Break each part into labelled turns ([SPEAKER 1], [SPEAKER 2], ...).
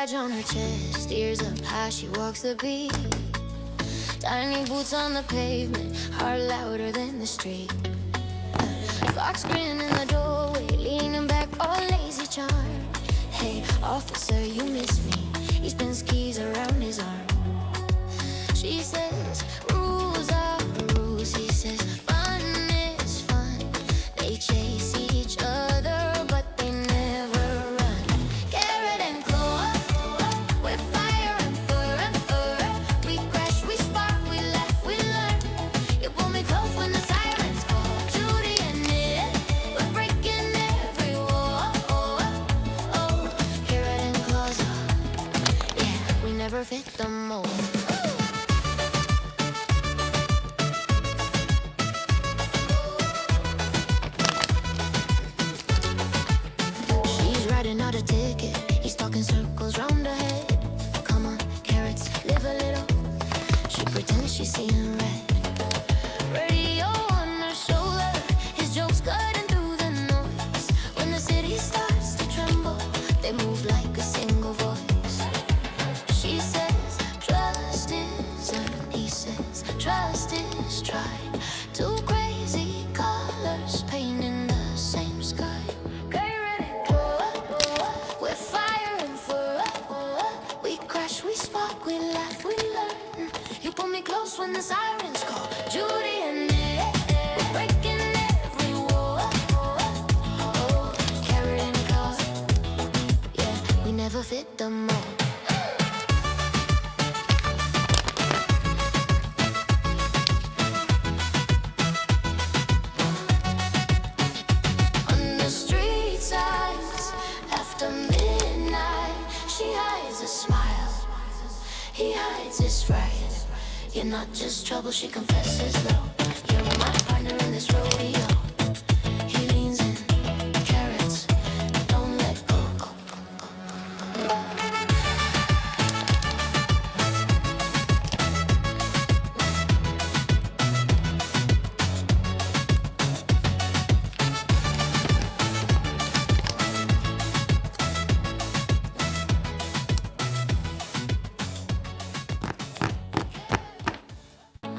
[SPEAKER 1] badge on her chest, ears up high, she walks the beat. Tiny boots on the pavement, heart louder than the street. Fox grin in the doorway, leaning back, all lazy charm. Hey, officer, you miss me. He spins keys around his arm. She says, rules are rules. He says, fun is fun. They chase each other, but they never run. Carrot and claw, with fire and fur. We crash, we spark, we laugh, we learn. You pull me close when the sirens call. Judy and Nick, we're breaking every wall. Carrot and claws, yeah, we never fit the mold. Not a ticket, he's talking circles round her head. Come on, carrots, live a little. She pretends she's seeing red. Radio on her shoulder, his jokes cutting through the noise. When the city starts to tremble, they move like a single voice. She says, trust is earned. He says, trust is tried. Two crazy colors painting the same sky. We laugh, we learn. You pull me close when the sirens call. Judy and Nick, we're breaking every wall. Carrot and claw, yeah, we never fit the mold. On the street signs, after midnight, she hides a smile. He hides his fright. You're not just trouble, she confesses though. You're my partner in this rodeo. He leans in, carrots, don't let go.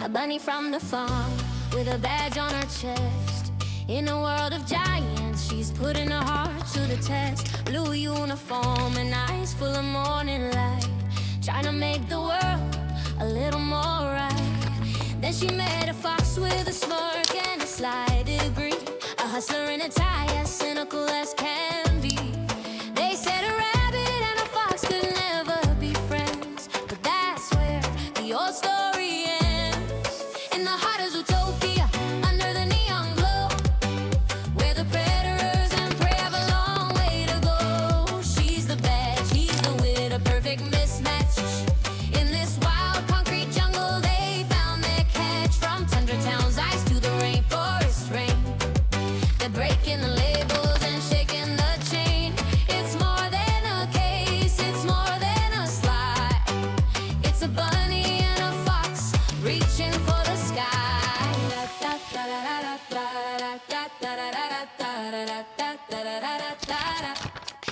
[SPEAKER 1] A bunny from the farm with a badge on her chest. In a world of giants, she's putting her heart to the test. Blue uniform and eyes full of morning light, trying to make the world a little more right. Then she met a fox with a smirk and a sly degree, a hustler in a tie, as cynical as can be. They said a rabbit and a fox could never be friends, but that's where the old story ends. In the heart of ZOOTOPIA, under the neon glow, where the predators and prey have a long way to go. She's the badge, he's the wit, a perfect mismatch. In this wild concrete jungle, they found their catch. From tundra town's ice to the rainforest rain, they're breaking the labels and shaking the chain. It's more than a case, it's more than a slide. It's a bunny and a fox reaching for the sky.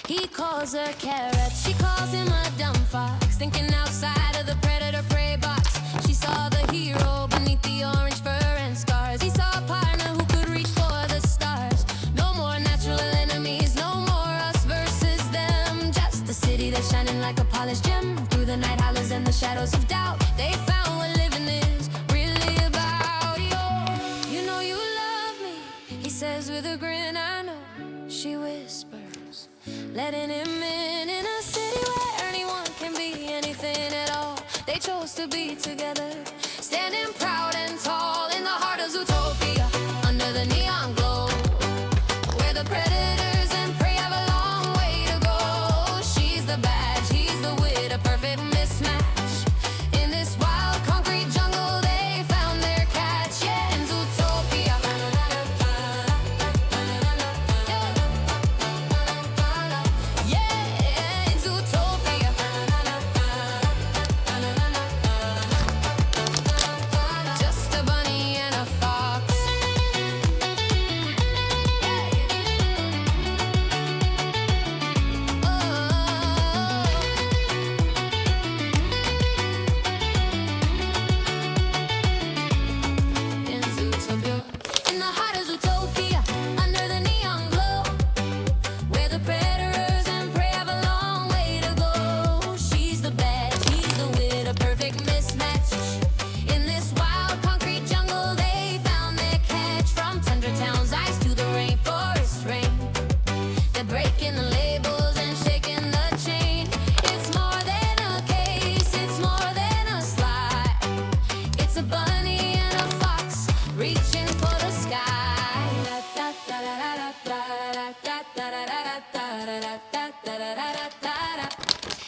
[SPEAKER 1] He calls her carrot, she calls him a dumb fox, thinking outside of the predator-prey box. She saw the hero beneath the orange fur and scars. He saw a partner who could reach for the stars. No more natural enemies, no more us versus them. Just a city that's shining like a polished gem. Through the night howlers and the shadows of doubt, they found what living is really about. You know you love me, he says with a grin. I know, she whispers, letting him in a city where anyone can be anything at all. They chose to be together, standing proud and tall in the heart of ZOOTOPIA, under the neon glow, where the predators and prey have a long way to go. She's the badge, he's the wit, a perfect mismatch. In this wild concrete jungle, they found their catch. Yeah, in ZOOTOPIA. Yeah, in ZOOTOPIA. a bunny and a fox reaching for the sky.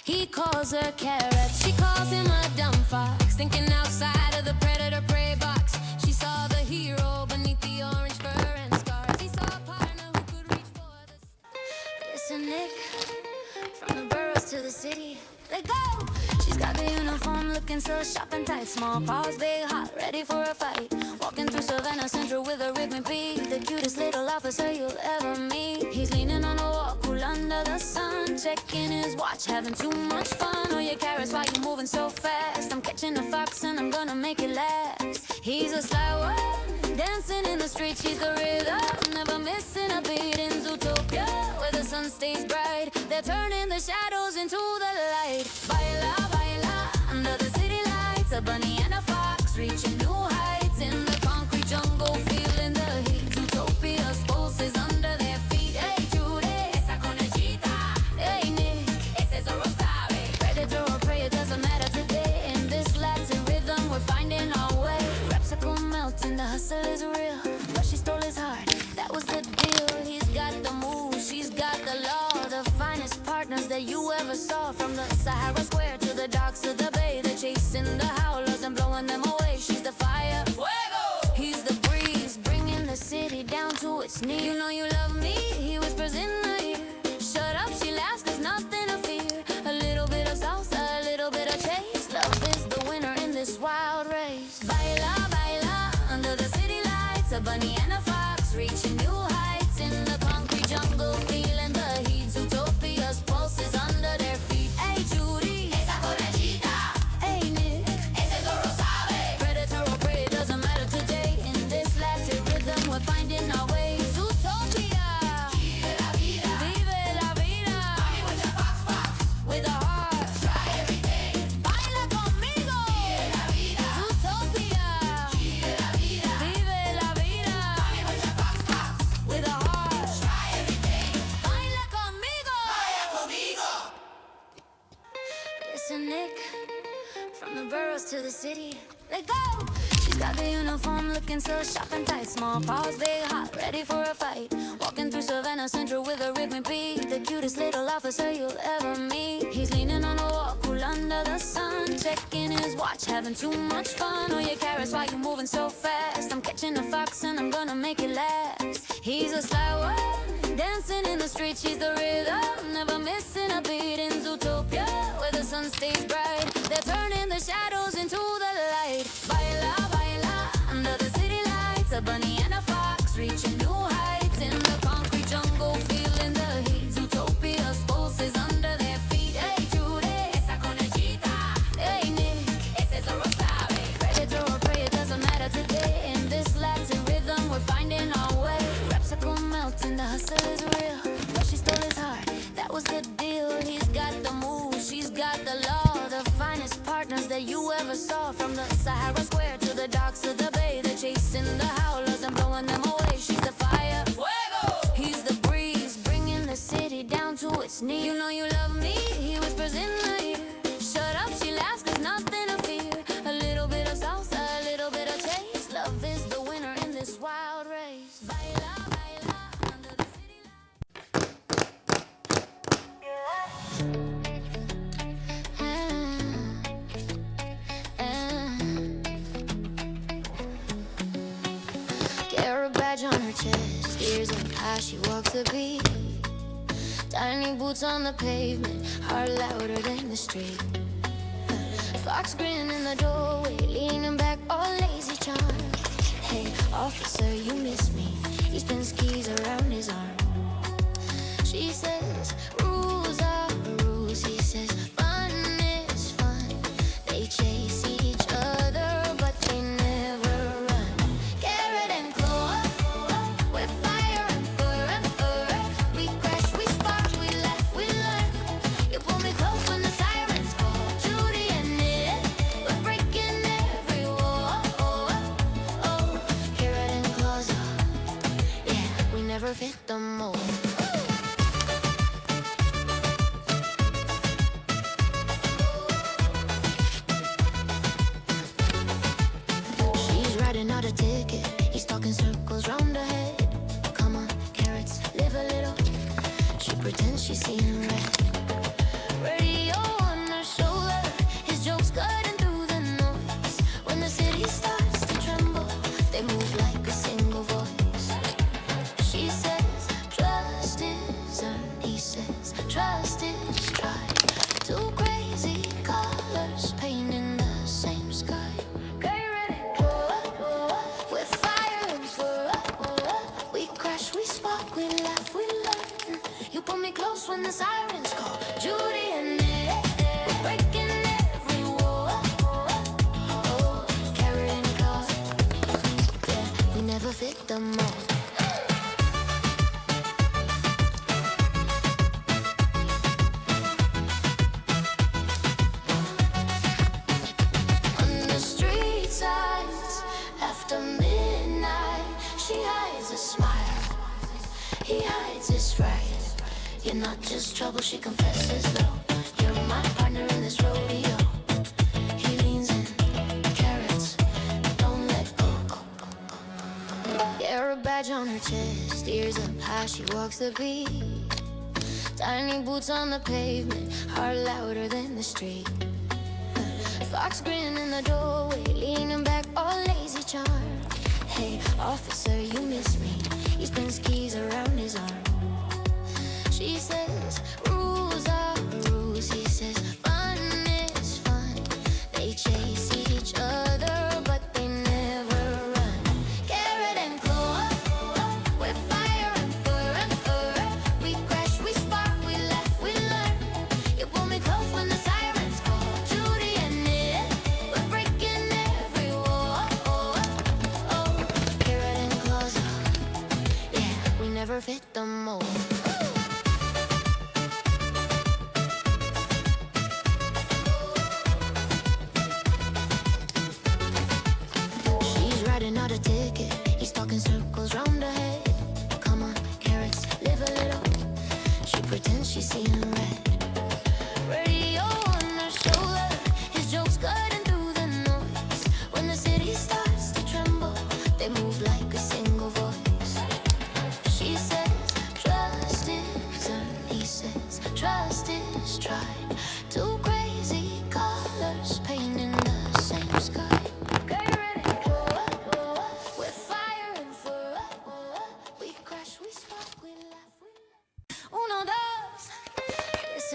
[SPEAKER 1] He calls her carrot, she calls him a dumb fox. Thinking outside of the predator-prey box. She saw the hero beneath the orange fur and scars. He saw a partner who could reach for the... Listen, Nick, from the boroughs to the city, they go! She's got the uniform looking so sharp and tight. Small paws, big heart, ready for a fight. Walking through Savannah Central with a rhythmic beat. The cutest little officer you'll ever meet. He's leaning on a wall, cool under the sun. Checking his watch, having too much fun. Oh, your carrots, why you moving so fast? I'm catching a fox and I'm gonna make it last. He's a sly one, dancing in the streets. She's the rhythm, never missing a beat. In ZOOTOPIA, where the sun stays bright, they're turning the shadows into the light. Baila, baila, under the city lights. A bunny and a fox reaching new heights. In the concrete jungle, feeling the heat. Zootopia's pulses under their feet. Hey, Judy, esa conejita. Hey, Nick, ese zorro sabe. Predator or prey, it doesn't matter today. In this Latin rhythm, we're finding our way. Rapsicle melting, the hustle is real. But she stole his heart, that was the deal. He's got the moves, she's got the law. The finest partners that you ever saw. From the Sahara Square to the docks of the bay. They're chasing the howlers and blowing them away. She's the fire, fuego. He's the breeze, bringing the city down to its knees. You know you love me, he whispers in her ear. Shut up, she laughs, there's nothing to fear. A little bit of salsa, a little bit of chase. Love is the winner in this wild race. Baila, baila, under the city lights. A bunny and a fox reaching new heights. In the concrete jungle, feeling the heat. Zootopia's pulses under their feet. Hey, Judy, esa conejita. Hey, Nick, ese zorro sabe. Predator or prey, it doesn't matter today. In this Latin rhythm, we're finding our way. Zootopia, vive la vida. Bunny with a fox, fox, with a heart. Try everything. Baila conmigo. Vive la vida. Zootopia, vive la vida. Vive la vida. Bunny with a fox, fox, with a heart. Try everything. Baila conmigo. Baila conmigo. Listen, Nick, from the boroughs to the city, they go! She's got the uniform looking so sharp and tight. Small paws, big heart, ready for a fight. Walking through Savannah Central with a rhythmic beat. The cutest little officer you'll ever meet. He's leaning on a wall, cool under the sun. Checking his watch, having too much fun. Oh, your carrots, why you moving so fast? I'm catching a fox and I'm gonna make it last. He's a sly one, dancing in the streets. She's the rhythm, never missing a beat. In Zootopia, where the sun stays bright, they're turning the shadows into the light. Baila, baila, under the city lights. A bunny and a fox reaching new heights. In the concrete jungle, feeling the heat. Zootopia's pulses under their feet. Hey, Judy, esa conejita. Hey, Nick, ese zorro sabe. Predator or prey, it doesn't matter today. In this Latin rhythm, we're finding our way. Rapsicle melting, the hustle is real. But she stole his heart, that was the deal. He's got the moves, she's got the law. The finest partners that you ever saw. From the Sahara Square to the docks of the bay. They're chasing the howlers and blowing them away. She's the fire, fuego. He's the breeze, bringing the city down to its knees. You know you love me, he whispers in her ear. Shut up, she laughs, there's nothing to fear. A little bit of salsa, a little bit of chase. Love is the winner in this wild race. Baila, baila, under the city Get a badge on her chest, ears up high, she walks the beat. Tiny boots on the pavement, heart louder than the street. Fox grin in the doorway, leaning back, all lazy charm. Hey, officer, you miss me. He spins keys around his arm. She says, rules are rules. He says, fun is fun. They chase each other, but they never run. Carrot and claw, with fire and fur. We crash, we spark, we laugh, we learn. You pull me close when the sirens call. Judy and Nick, we're breaking every wall. Carrot and claws, yeah, we never fit the mold. You're not just trouble, she confesses though. You're my partner in this rodeo. He leans in, carrots, don't let go. Yeah, a badge on her chest, ears up high, she walks the beat. Tiny boots on the pavement, heart louder than the street. Fox grin in the doorway, leaning back, all lazy charm. Hey, officer, you miss me. He spins keys around his arm. She says, rules are rules. He says, fun is fun. They chase each other, but they never run. Carrot and claw, with fire and fur. We crash, we spark, we laugh, we learn. You pull me close when the sirens call. Judy and Nick, we're breaking every wall. Carrot and claws, yeah, we never fit the mold. Not a ticket, he's talking circles round her head. Come on, carrots, live a little. She pretends she's seeing red. Radio on her shoulder, his jokes cutting through the noise. When the city starts to tremble, they move like a single voice. She says, trust is earned. He says, trust is tried. Two crazy colors painting the same sky.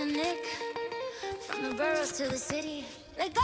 [SPEAKER 1] Nick, from the boroughs to the city, let go.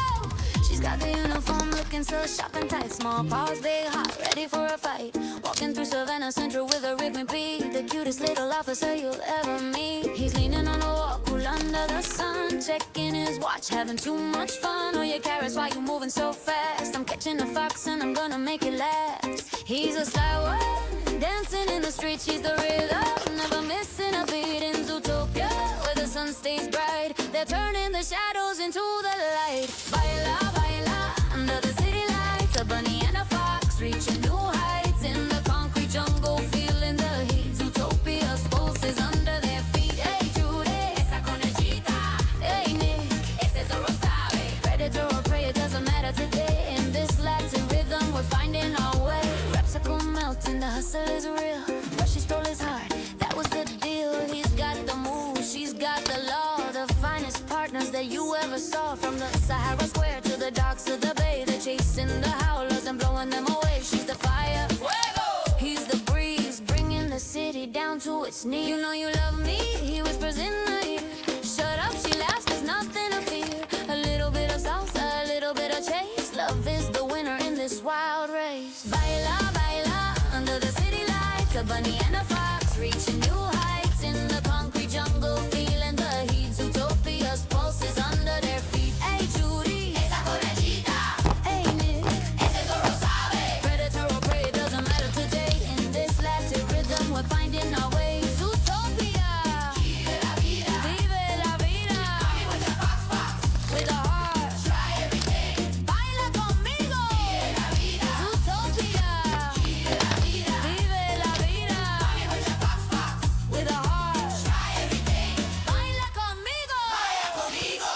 [SPEAKER 1] She's got the uniform looking so shopping tight, small paws, big heart, ready for a fight. Walking through Savannah Central with a Rick McBee, the cutest little officer you'll ever meet. He's leaning on a wall, cool under the sun, checking his watch, having too much fun. Oh, your carrots, why you moving so fast? I'm catching a fox and I'm gonna make it last. He's a sly one, dancing in the street, she's the rhythm, never missing a beat in ZOOTOPia, where the sun stays bright. They're turning the shadows into the light. Baila, baila, under the city lights. A bunny and a fox reaching new heights. In the concrete jungle, feeling the heat. Zootopia's pulses under their feet. Hey, Judy, esa conejita. Hey, Nick, ese es a rosabe. Predator or prey, it doesn't matter today. In this Latin rhythm, we're finding our way. Repsicle melting, the hustle is real. But she stole his heart, that was the deal. He's got the moves, she's got the law. The finest partners that you ever saw. From the Sahara Square to the docks of the bay. They're chasing the howlers and blowing them away. She's the fire, fuego. He's the breeze, bringing the city down to its knees. You know you love me, he whispers in the ear. Shut up, she laughs, there's nothing to fear. A little bit of salsa, a little bit of chase. Love is the winner in this wild race. Baila, baila, under the city lights. A bunny and a fox reaching new heights. In the concrete jungle, feeling the heat. Zootopia's pulses under their feet. Hey, Judy, esa conejita. Hey, Nick, ese es a rosabe. Predator or prey, it doesn't matter today. In this Latin rhythm, we're finding our way. Zootopia, vive la vida, vive la vida. Come with your fox, fox, with a heart. Try everything. Baila conmigo. Vive la vida. Zootopia, vive la vida, vive la vida. Come with your fox, fox, with a heart. Try everything. Baila conmigo. Baila conmigo.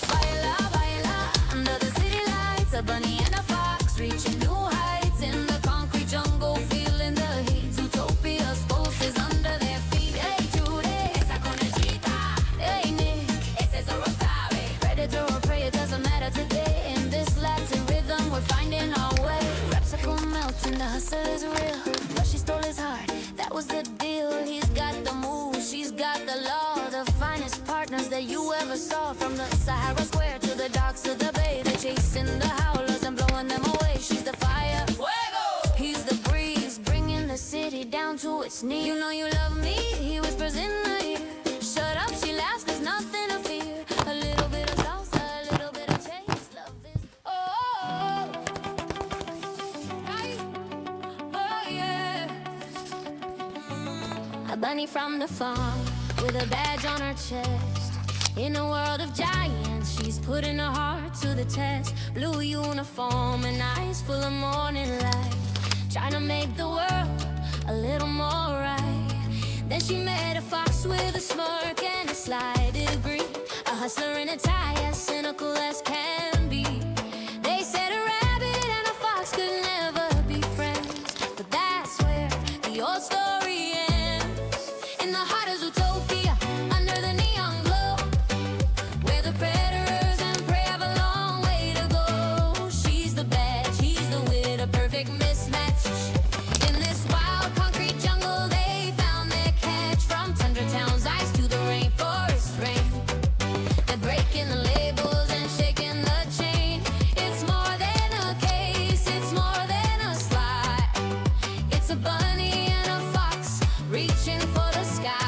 [SPEAKER 1] Baila, baila, under the city lights. A bunny and a fox reaching new heights. In the concrete jungle, feeling the heat. Zootopia's pulses under their feet. Hey, Judy, esa conejita. Hey, Nick, ese es a rosabe. Predator or prey, it doesn't matter today. In this Latin rhythm, we're finding our way. Repsicle melting, the hustle is real. But she stole his heart, that was the deal. He's got the moves, she's got the law. The finest partners that you ever saw. From the Sahara Square to the docks of the bay. They're chasing the howlers and blowing them away. She's the fire, fuego. He's the breeze, bringing the city down to its knees. You know you love me, he whispers in the ear. Shut up, she laughs, there's nothing to fear. A little bit of salsa, a little bit of chase. Love is, oh, right, oh yeah. A bunny from the farm with a badge on her chest. In a world of giants, she's putting her heart to the test. Blue uniform and eyes full of morning light, trying to make the world a little more right. Then she met a fox with a smirk. hustler in a tie, as cynical as can be. They said a rabbit and a fox could never be friends, but that's where the old story ends. In the heart of Zootopia, under the neon glow, where the predators and prey have a long way to go. She's the bad, he's the wit, a perfect mismatch. In this wild concrete jungle, they found their catch. From tundra towns, ice to the rainforest rain. They're breaking the labels and shaking the chain. It's more than a case, it's more than a slide. It's a bunny and a fox reaching for the sky.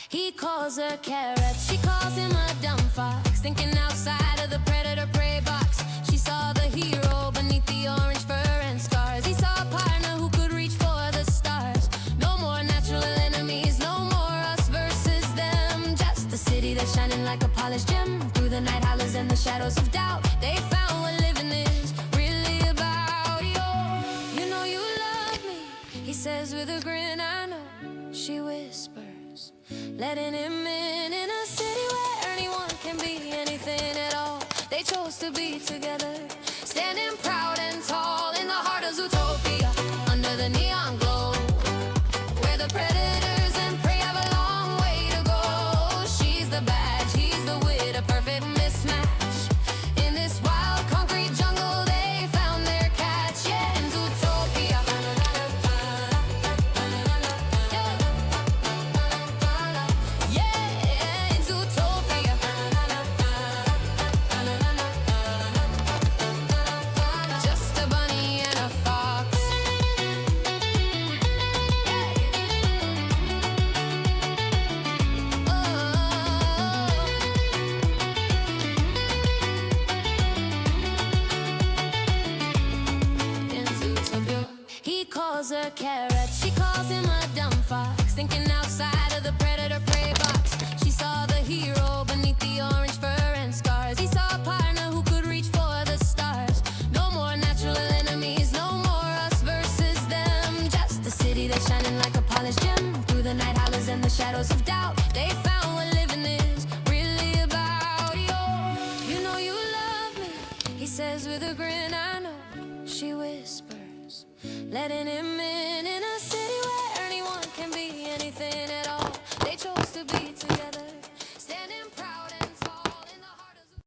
[SPEAKER 1] He calls her carrot, she calls him a dumb fox. Thinking outside of the predator-prey box. She saw the hero beneath the orange fur and scars. He saw a partner who could reach for the stars. No more natural enemies, no more us versus them. Just a city that's shining like a polished gem. Through the night howlers and the shadows of doubt, they found what living is really about. You know you love me, he says with a grin. I know, she whispers, letting him in a city where anyone can be anything at all. They chose to be together, standing proud and tall in the heart of Zootopia, under the neon glow, where the predators and prey have a long way to go. She's the badge, he's the wit, a perfect mismatch. In this wild concrete jungle, they found their catch. Yeah, in Zootopia. Yeah, in Zootopia. Just a bunny and a fox. In Zootopia. He calls her carrot, she calls him a dumb fox. Thinking outside of the predator-prey box. She saw the hero beneath the orange fur and scars. He saw a partner who could reach for the stars. No more natural enemies, no more us versus them. Just a city that's shining like a polished gem. Through the night howlers and the shadows of doubt, they found what living is really about. You know you love me, he says with a grin. I know, she whispers, letting him in